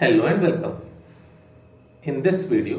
Hello and welcome. In this video,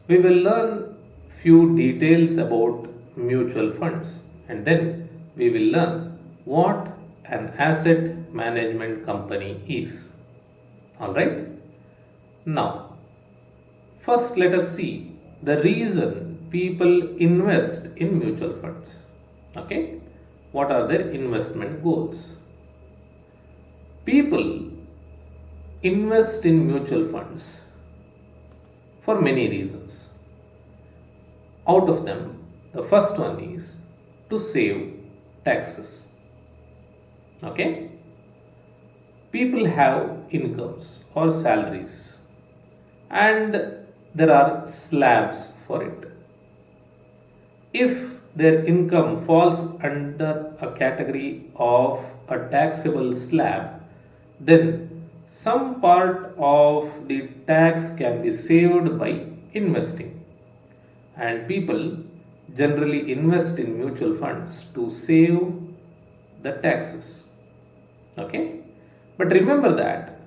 we will learn few details about mutual funds and then we will learn what an asset management company is. Alright? Now, first let us see the reason people invest in mutual funds. Okay? What are their investment goals? People invest in mutual funds for many reasons. Out of them, the first one is to save taxes. Okay? People have incomes or salaries and there are slabs for it. If their income falls under a category of a taxable slab, then some part of the tax can be saved by investing. And people generally invest in mutual funds to save the taxes. Okay? But remember that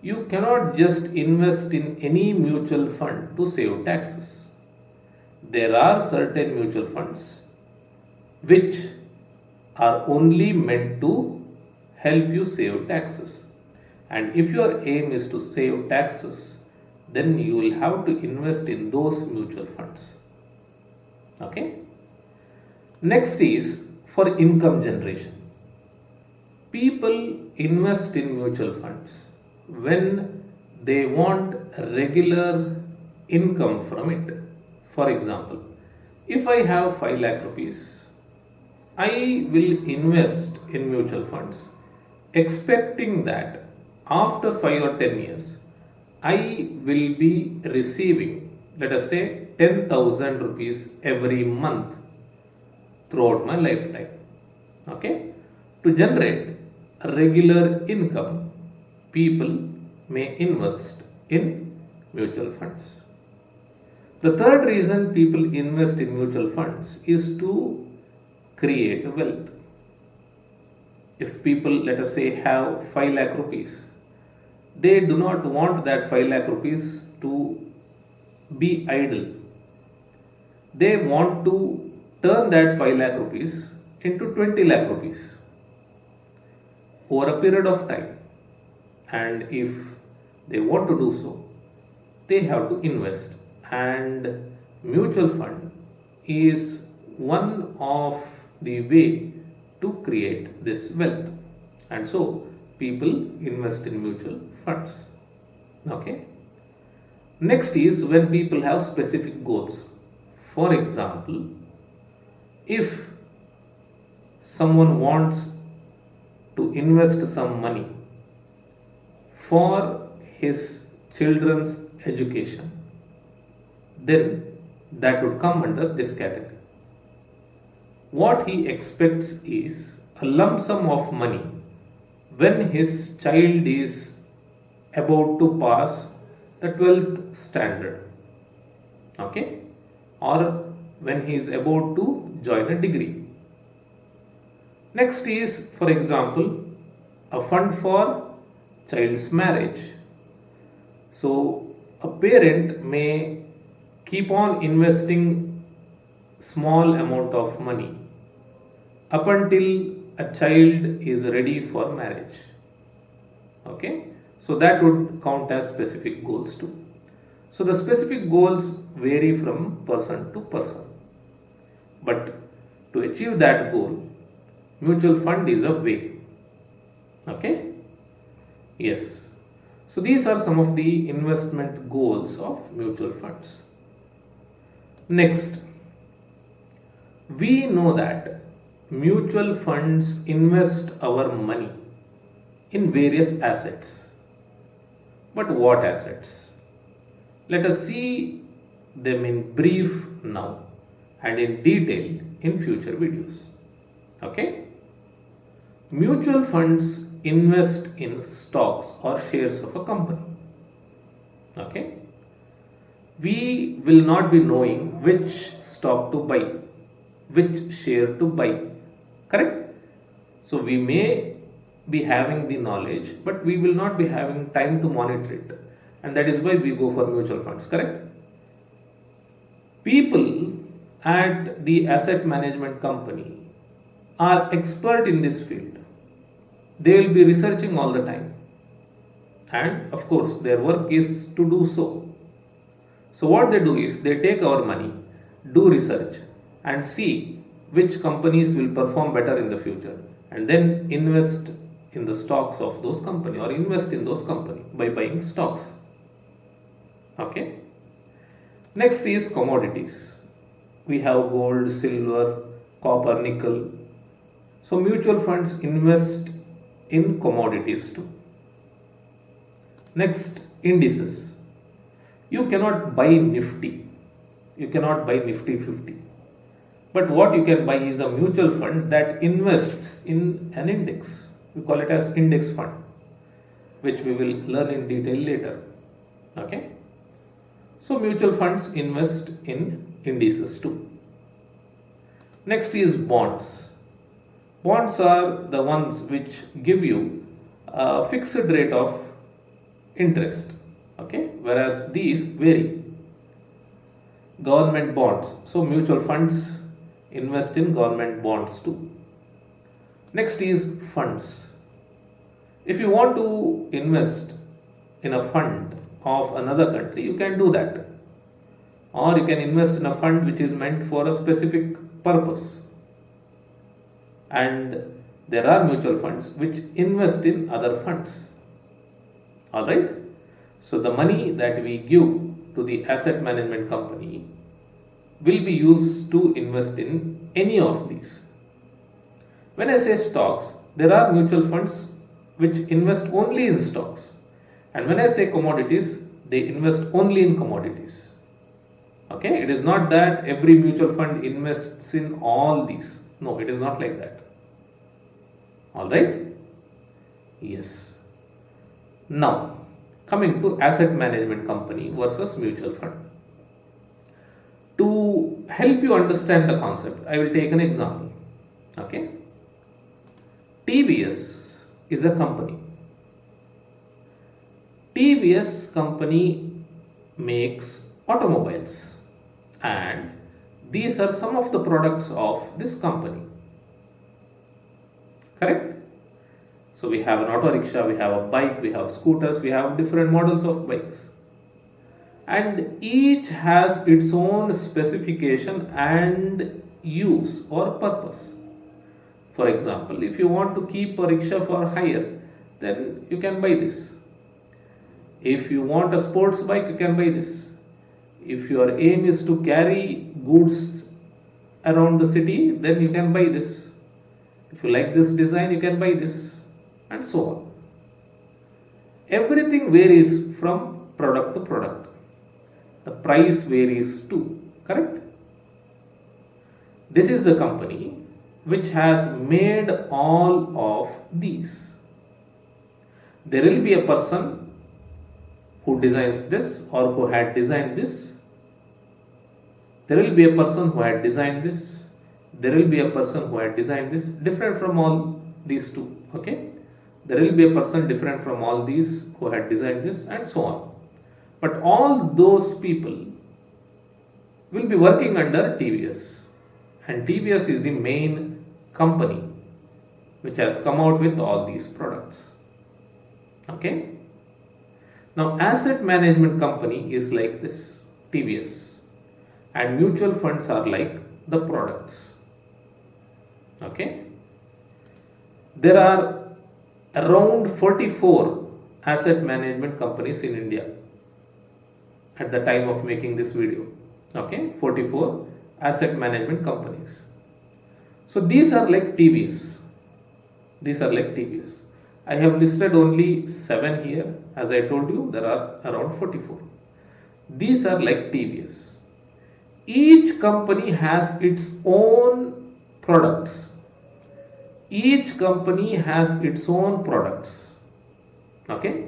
you cannot just invest in any mutual fund to save taxes. There are certain mutual funds which are only meant to help you save taxes. And if your aim is to save taxes, then you will have to invest in those mutual funds. Okay? Next is for income generation. People invest in mutual funds when they want regular income from it. For example, if I have 5 lakh rupees, I will invest in mutual funds expecting that after 5 or 10 years, I will be receiving, let us say, 10,000 rupees every month throughout my lifetime. Okay? To generate a regular income, people may invest in mutual funds. The third reason people invest in mutual funds is to create wealth. If people, let us say, have 5 lakh rupees, they do not want that 5 lakh rupees to be idle. They want to turn that 5 lakh rupees into 20 lakh rupees over a period of time. And if they want to do so, they have to invest. And mutual fund is one of the way to create this wealth. And so people invest in mutual funds. Okay. Next is when people have specific goals. For example, if someone wants to invest some money for his children's education, then that would come under this category. What he expects is a lump sum of money when his child is about to pass the 12th standard, okay, or when he is about to join a degree. Next is, for example, a fund for child's marriage. So a parent may keep on investing small amount of money up until a child is ready for marriage. Okay, so that would count as specific goals too. So the specific goals vary from person to person, but to achieve that goal, mutual fund is a way. Okay, yes. So these are some of the investment goals of mutual funds. Next, we know that mutual funds invest our money in various assets. But what assets? Let us see them in brief now and in detail in future videos. Okay? Mutual funds invest in stocks or shares of a company. Okay? We will not be knowing which stock to buy, which share to buy. Correct? So we may be having the knowledge, but we will not be having time to monitor it. and that is why we go for mutual funds, correct? People at the asset management company are expert in this field. They will be researching all the time, and of course their work is to do so. So what they do is they take our money, do research, and see which companies will perform better in the future, and then invest in the stocks of those companies or invest in those companies by buying stocks. Okay. Next is commodities. We have gold, silver, copper, nickel. So mutual funds invest in commodities too. Next, indices. You cannot buy Nifty. You cannot buy Nifty 50. But what you can buy is a mutual fund that invests in an index. We call it as index fund, which we will learn in detail later. Okay. So mutual funds invest in indices too. Next is bonds. Bonds are the ones which give you a fixed rate of interest. Okay. Whereas these vary. Government bonds. So mutual funds invest in government bonds too. Next is funds. If you want to invest in a fund of another country, you can do that. Or you can invest in a fund which is meant for a specific purpose. And there are mutual funds which invest in other funds. Alright? So the money that we give to the asset management company will be used to invest in any of these. When I say stocks, there are mutual funds which invest only in stocks. And when I say commodities, they invest only in commodities. Okay, it is not that every mutual fund invests in all these. No, it is not like that. Alright? Yes. Now, coming to asset management company versus mutual fund. To help you understand the concept, I will take an example. Okay? TVS is a company. TVS company makes automobiles, and these are some of the products of this company. Correct? So we have an auto rickshaw, we have a bike, we have scooters, we have different models of bikes. And each has its own specification and use or purpose. For example, if you want to keep a rickshaw for hire, then you can buy this. If you want a sports bike, you can buy this. If your aim is to carry goods around the city, then you can buy this. If you like this design, you can buy this, and so on. Everything varies from product to product. The price varies too, correct? This is the company which has made all of these. There will be a person who designs this or who had designed this. There will be a person who had designed this. There will be a person who had designed this, different from all these two. Okay? There will be a person different from all these who had designed this, and so on. But all those people will be working under TVS. And TVS is the main company which has come out with all these products. Okay? Now, asset management company is like this, TVS. And mutual funds are like the products. Okay? There are around 44 asset management companies in India at the time of making this video. Okay, 44 asset management companies. So these are like TVS. These are like TVS. I have listed only 7 here. As I told you, there are around 44. These are like TVS. Each company has its own products. Each company has its own products. Okay?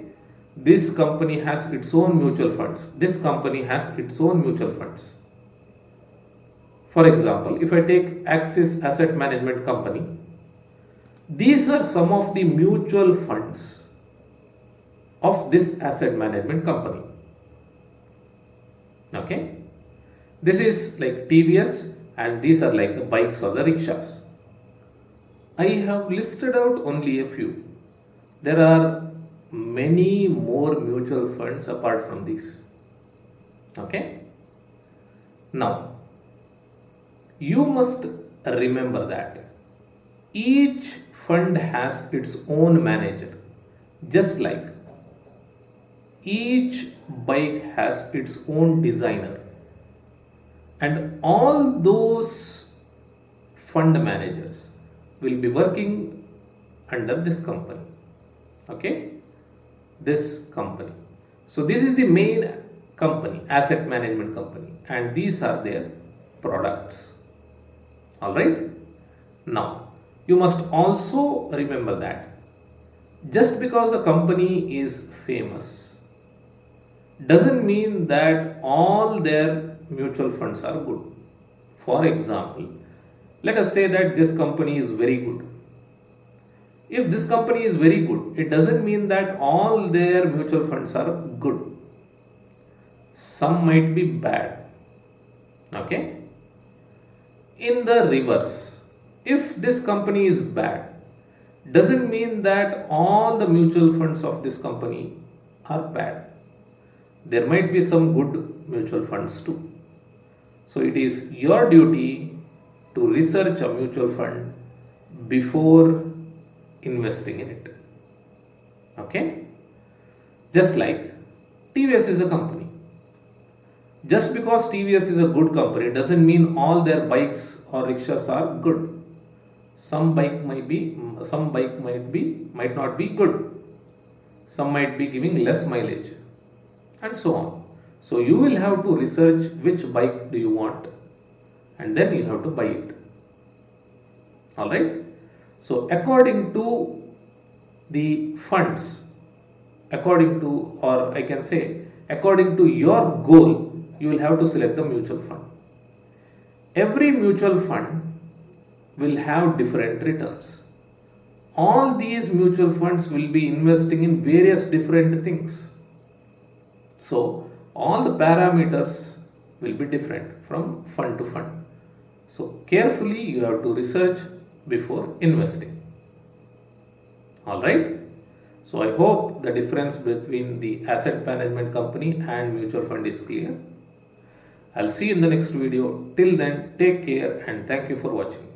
This company has its own mutual funds. This company has its own mutual funds. For example, if I take Axis Asset Management Company, these are some of the mutual funds of this asset management company. Okay, this is like TVS, and these are like the bikes or the rickshaws. I have listed out only a few. There are many more mutual funds apart from these. Okay, now you must remember that each fund has its own manager, just like each bike has its own designer, and all those fund managers will be working under this company. Okay, this company. So this is the main company, asset management company, and these are their products. All right. Now you must also remember that just because a company is famous doesn't mean that all their mutual funds are good. For example, let us say that this company is very good. If this company is very good, it doesn't mean that all their mutual funds are good. Some might be bad. Okay? In the reverse, if this company is bad, doesn't mean that all the mutual funds of this company are bad. There might be some good mutual funds too. So it is your duty to research a mutual fund before investing in it. Okay? Just like TVS is a company. Just because TVS is a good company doesn't mean all their bikes or rickshaws are good. Some bike might not be good. Some might be giving less mileage, and so on. So you will have to research which bike do you want, and then you have to buy it. All right. So according to the funds, according to, or I can say, according to your goal, you will have to select the mutual fund. Every mutual fund will have different returns. All these mutual funds will be investing in various different things. So all the parameters will be different from fund to fund. So carefully you have to research before investing. All right. So I hope the difference between the asset management company and mutual fund is clear. I'll see you in the next video. Till then, take care and thank you for watching.